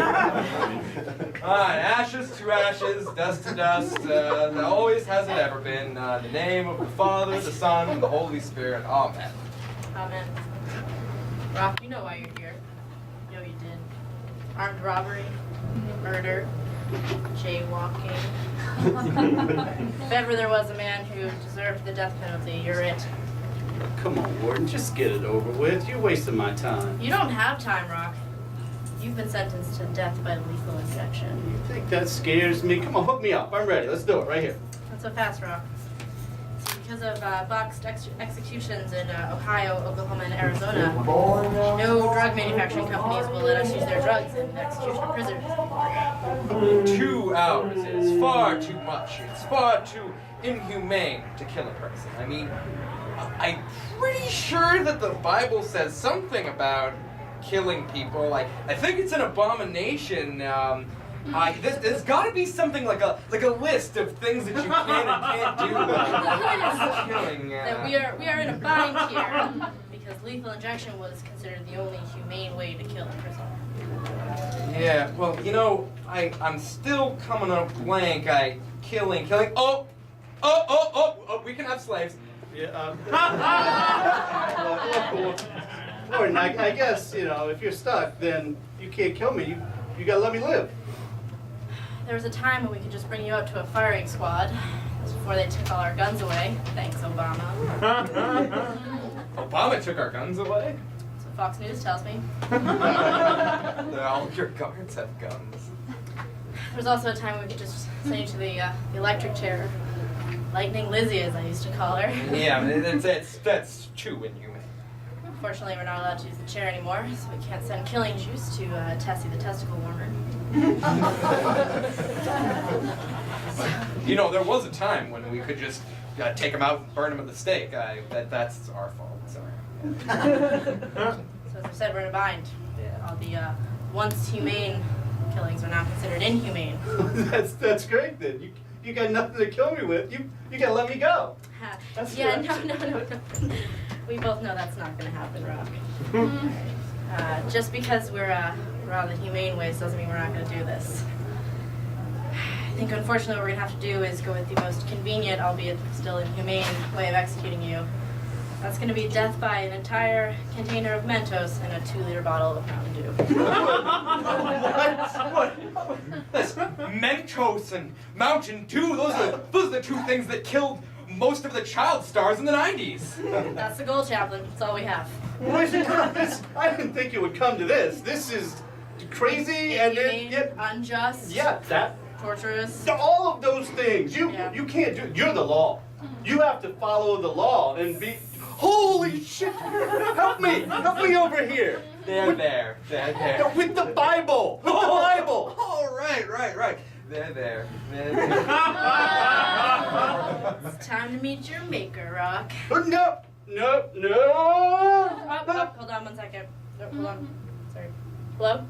Ashes to ashes, dust to dust. That always has it ever been. The name of the Father, the Son, and the Holy Spirit. Amen. Amen. Rock, you know why you're here. You know you did. Armed robbery, murder, jaywalking. If ever there was a man who deserved the death penalty, you're it. Come on, Warden, just get it over with. You're wasting my time. You don't have time, Rock. You've been sentenced to death by lethal injection. You think that scares me? Come on, hook me up. I'm ready. Let's do it right here. Not so fast, Rock. See, because of boxed executions in Ohio, Oklahoma, and Arizona, no drug manufacturing companies will let us use their drugs in execution prisoners. 2 hours is far too much. It's far too inhumane to kill a person. I mean, I'm pretty sure that the Bible says something about killing people. I think it's an abomination. There's got to be something like a list of things that you can and can't do. Killing. That we are in a bind here because lethal injection was considered the only humane way to kill a prisoner. Yeah. Well, you know, I'm still coming up blank. Killing. Oh, we can have slaves. Yeah, look, Warden, I guess, you know, if you're stuck, then you can't kill me. You gotta let me live. There was a time when we could just bring you up to a firing squad. That was before they took all our guns away. Thanks, Obama. Obama took our guns away? That's what Fox News tells me. All your guards have guns. There was also a time when we could just send you to the electric chair. Lightning Lizzie, as I used to call her. Yeah, that's too inhumane. Fortunately, we're not allowed to use the chair anymore, so we can't send killing juice to Tessie the testicle warmer. You know, there was a time when we could just take him out and burn him at the stake. That's our fault. Sorry. So as I said, we're in a bind. All the once humane killings are now considered inhumane. That's great then. You got nothing to kill me with. You gotta let me go. That's Yeah, good. no. We both know that's not gonna happen, Rock. Just because we're on the humane ways doesn't mean we're not gonna do this. I think unfortunately what we're gonna have to do is go with the most convenient, albeit still inhumane, way of executing you. That's gonna be death by an entire container of Mentos and a 2-liter bottle of Mountain Dew. What? That's Mentos and Mountain Dew. Those are the two things that killed most of the child stars in the 90s. That's the goal, Chaplain. That's all we have. Boys and girls, I didn't think it would come to this. This is crazy and Inhumane, unjust, that torturous. all of those things. You can't do. You're the law. You have to follow the law and be. Holy shit! Help me over here. There. With the Bible. With the Bible. Oh, right. There. It's time to meet your maker, Rock. No. Oh, hold on 1 second. No, hold on. Sorry. Hello?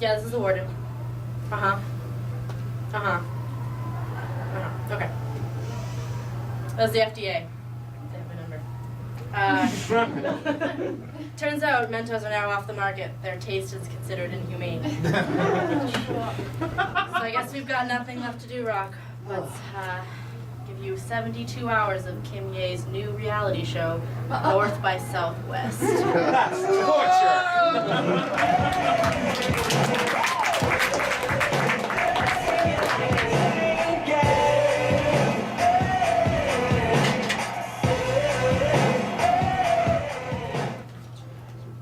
Yeah, this is the warden. Okay. That was the FDA. They have my number. Turns out Mentos are now off the market. Their taste is considered inhumane. So I guess we've got nothing left to do, Rock. Let's give you 72 hours of Kim Ye's new reality show, North by Southwest. That's torture.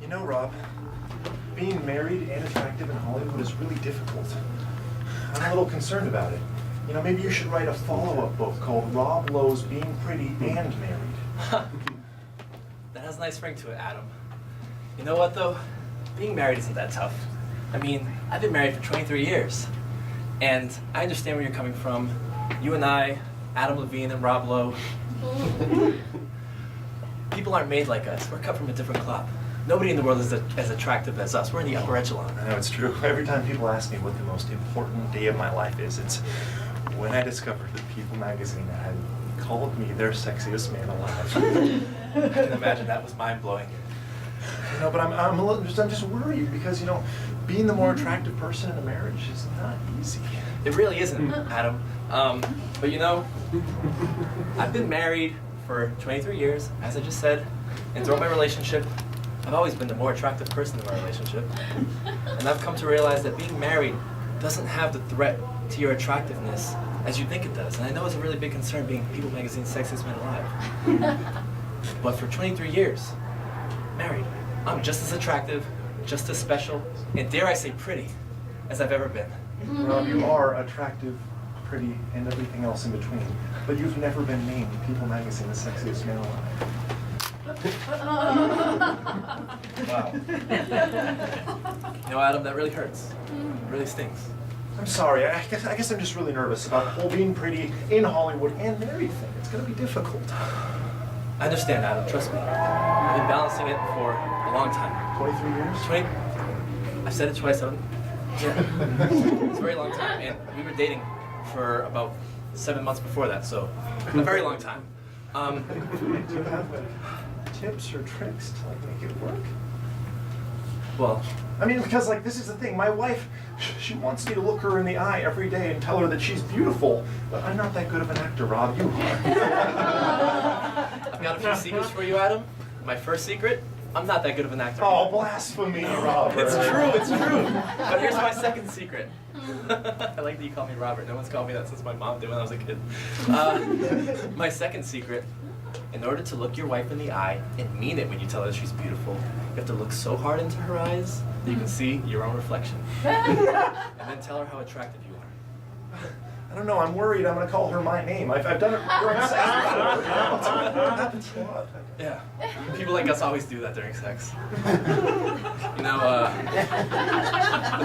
You know, Rob, being married and attractive in Hollywood is really difficult. I'm a little concerned about it. You know, maybe you should write a follow-up book called Rob Lowe's Being Pretty and Married. That has a nice ring to it, Adam. You know what, though? Being married isn't that tough. I mean, I've been married for 23 years. And I understand where you're coming from. You and I, Adam Levine and Rob Lowe. People aren't made like us. We're cut from a different cloth. Nobody in the world is as attractive as us. We're in the upper echelon. I know it's true. Every time people ask me what the most important day of my life is, it's when I discovered that People magazine had called me their sexiest man alive. I can imagine that was mind-blowing. You know, but I'm just worried because, you know, being the more attractive person in a marriage is not easy. It really isn't, Adam. But you know, I've been married for 23 years, as I just said, and throughout my relationship, I've always been the more attractive person in my relationship. And I've come to realize that being married doesn't have the threat to your attractiveness as you think it does. And I know it's a really big concern being People magazine's sexiest man alive. But for 23 years, married, I'm just as attractive, just as special, and dare I say pretty, as I've ever been. Rob, you are attractive, pretty, and everything else in between. But you've never been named People magazine the sexiest man alive. Wow. You know, Adam, that really hurts. It really stings. I'm sorry. I guess I'm just really nervous about the whole being pretty in Hollywood and married thing. It's going to be difficult. I understand, Adam. Trust me. I've been balancing it for a long time. 23 years? 20. I've said it twice. Yeah. It's a very long time, and we were dating for about 7 months before that, so a very long time. Do you have tips or tricks to make it work? Well, I mean, because this is the thing. My wife, she wants me to look her in the eye every day and tell her that she's beautiful. But I'm not that good of an actor, Rob. You are. I've got a few secrets for you, Adam. My first secret, I'm not that good of an actor. Oh, blasphemy, Robert. It's true. But here's my second secret. I like that you call me Robert. No one's called me that since my mom did when I was a kid. My second secret, in order to look your wife in the eye and mean it when you tell her she's beautiful, you have to look so hard into her eyes that you can see your own reflection. And then tell her how attractive you are. I don't know, I'm worried I'm gonna call her my name. I've done it during sex before. It happens a lot. Yeah. People like us always do that during sex. The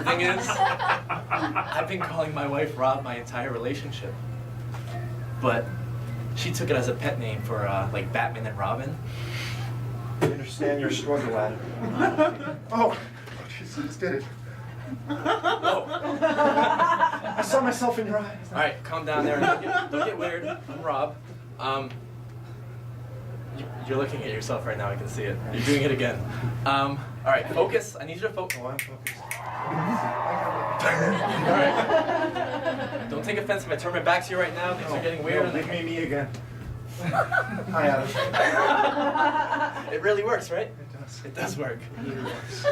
thing is, I've been calling my wife Rob my entire relationship. But she took it as a pet name for like Batman and Robin. I understand your struggle, Adam. Oh, Jesus, did it. Oh. I saw myself in your eyes. All right, calm down there. Don't get weird. I'm Rob. You're looking at yourself right now. I can see it. You're doing it again. All right, focus. I need you to focus. Oh, I'm focused. All right. Don't take offense if I turn my back to you right now. Things are getting weird. Leave me again. Hi, Adam. It really works, right? It does. It does work. It really works.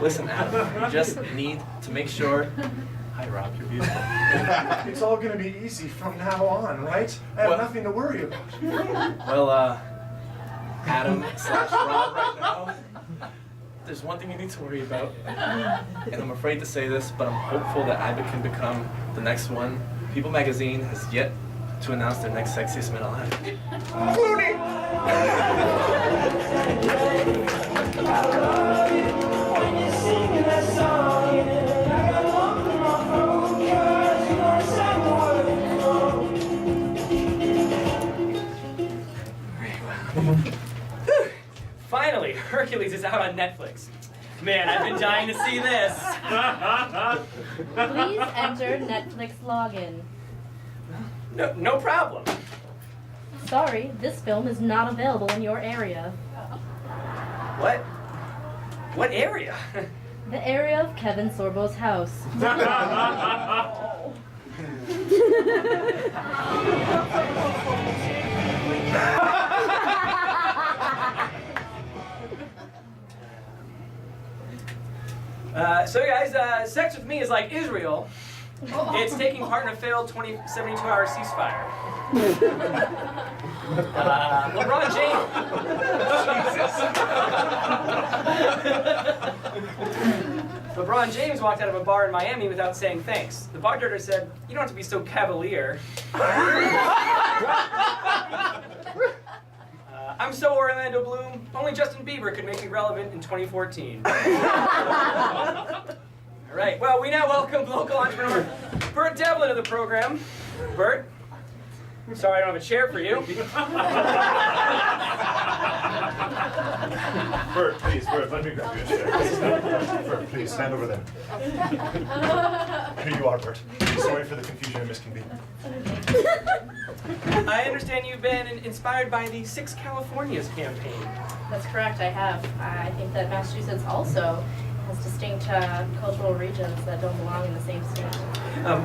Listen, Adam, you just need to make sure. Hi, Rob, you're beautiful. It's all gonna be easy from now on, right? I have nothing to worry about. Well, Adam/Rob right now, there's one thing you need to worry about. And I'm afraid to say this, but I'm hopeful that I can become the next one. People magazine has yet to announce their next sexiest man alive. Finally, Hercules is out on Netflix. Man, I've been dying to see this. Please enter Netflix login. No problem. Sorry, this film is not available in your area. What? What area? The area of Kevin Sorbo's house. So guys, sex with me is like Israel. It's taking part in a failed 72-hour ceasefire. LeBron James. LeBron James walked out of a bar in Miami without saying thanks. The bartender said, "You don't have to be so cavalier." I'm so Orlando Bloom. Only Justin Bieber could make me relevant in 2014. All right. Well, we now welcome local entrepreneur Bert Devlin to the program. Bert, sorry I don't have a chair for you. Bert, please, Bert, let me grab you a chair. Bert, please, stand over there. Here you are, Bert. Sorry for the confusion and misconvenience. I understand you've been inspired by the 6 Californias campaign. That's correct, I have. I think that Massachusetts also has distinct cultural regions that don't belong in the same state.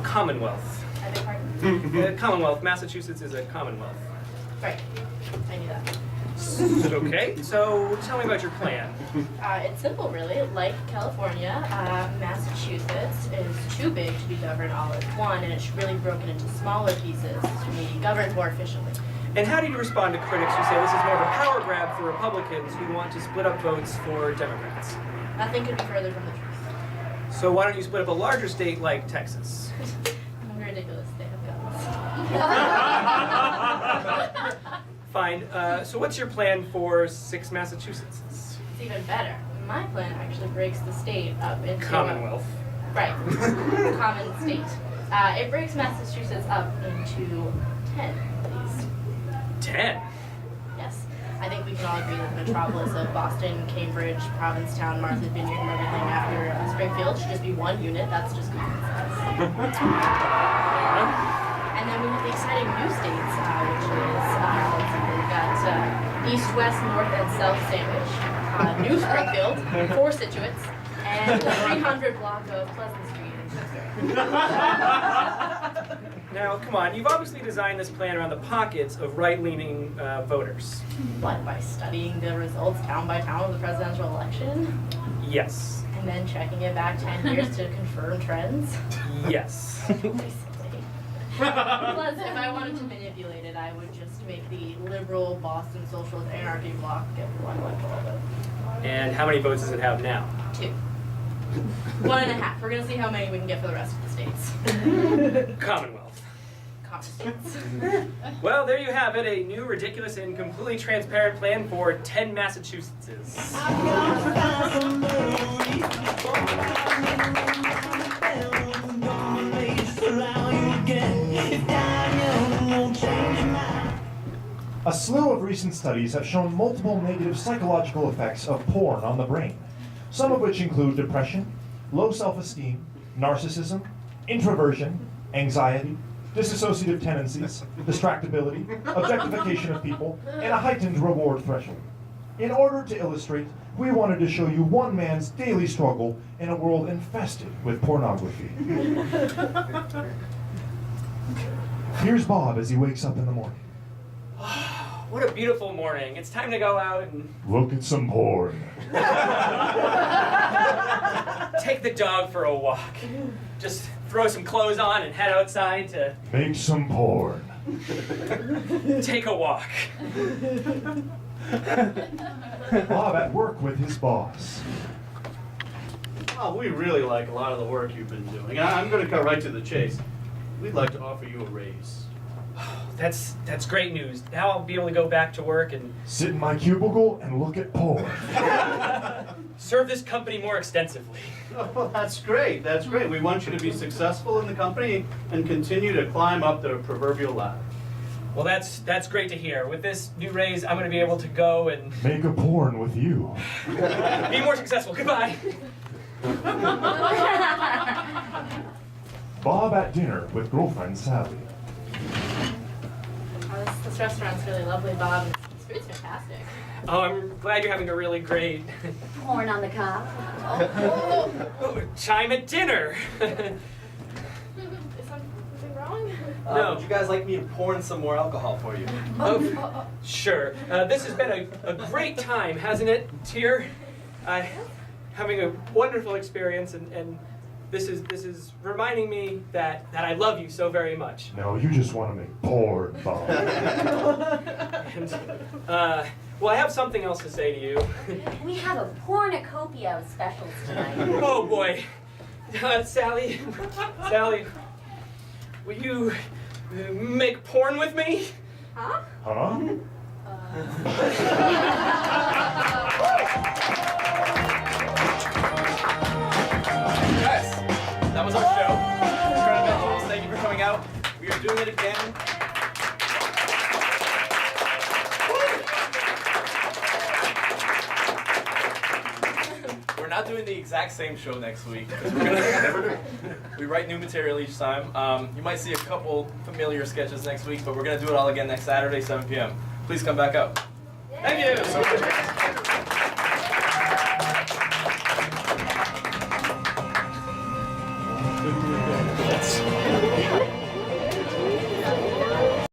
Commonwealth. I beg pardon? Commonwealth. Massachusetts is a commonwealth. Right, I knew that. Okay, so tell me about your plan. It's simple, really. Like California, Massachusetts is too big to be governed all as one, and it should really be broken into smaller pieces to be governed more efficiently. And how do you respond to critics who say this is more of a power grab for Republicans who want to split up votes for Democrats? Nothing could be further from the truth. So why don't you split up a larger state like Texas? Ridiculous, they have guns. Fine. So what's your plan for 6 Massachusetts? It's even better. My plan actually breaks the state up into... Commonwealth. Right. Common state. It breaks Massachusetts up into 10, at least. 10? Yes. I think we can all agree that the metropolis of Boston, Cambridge, Provincetown, Martha's Vineyard, and everything after Springfield should just be one unit. That's just common sense. And then we have the exciting new states, which is, let's see, we've got East, West, North, and South Sandwich, New Springfield, 4 Situates, and the 300 block of Pleasant Street in Simsbury. Now, come on. You've obviously designed this plan around the pockets of right-leaning voters. What, by studying the results town by town of the presidential election? Yes. And then checking it back 10 years to confirm trends? Yes. Plus, if I wanted to manipulate it, I would just make the liberal Boston Socialist Anarchy bloc get 1 electoral vote. And how many votes does it have now? 2. 1.5. We're going to see how many we can get for the rest of the states. Commonwealth. Opposites. Well, there you have it, a new, ridiculous, and completely transparent plan for 10 Massachusettses. A slew of recent studies have shown multiple negative psychological effects of porn on the brain, some of which include depression, low self-esteem, narcissism, introversion, anxiety, dissociative tendencies, distractibility, objectification of people, and a heightened reward threshold. In order to illustrate, we wanted to show you one man's daily struggle in a world infested with pornography. Here's Bob as he wakes up in the morning. What a beautiful morning. It's time to go out and Look at some porn. take the dog for a walk. Just throw some clothes on and head outside to Make some porn. take a walk. Bob at work with his boss. Well, we really like a lot of the work you've been doing. I'm going to cut right to the chase. We'd like to offer you a raise. That's great news. Now I'll be able to go back to work and Sit in my cubicle and look at porn. serve this company more extensively. Oh, well, that's great. That's great. We want you to be successful in the company and continue to climb up the proverbial ladder. Well, that's great to hear. With this new raise, I'm going to be able to go and Make a porn with you. be more successful. Goodbye. Bob at dinner with girlfriend Sally. Oh, this restaurant's really lovely, Bob. This food's fantastic. Oh, I'm glad you're having a really great Porn on the cob. time at dinner. Is something wrong? No. Would you guys like me to pour in some more alcohol for you? Oh, sure. This has been a great time, hasn't it, Tyr? Having a wonderful experience, and this is reminding me that I love you so very much. No, you just want to make porn, Bob. And, well, I have something else to say to you. We have a pornocopia of specials tonight. Oh boy, Sally, will you make porn with me? Huh? Huh? Guys, that was our show. Eventuals, thank you for coming out. We are doing it again. We're not doing the exact same show next week. 'Cause we write new material each time. You might see a couple familiar sketches next week, but we're going to do it all again next Saturday, 7 p.m. Please come back out. Thank you. Yes.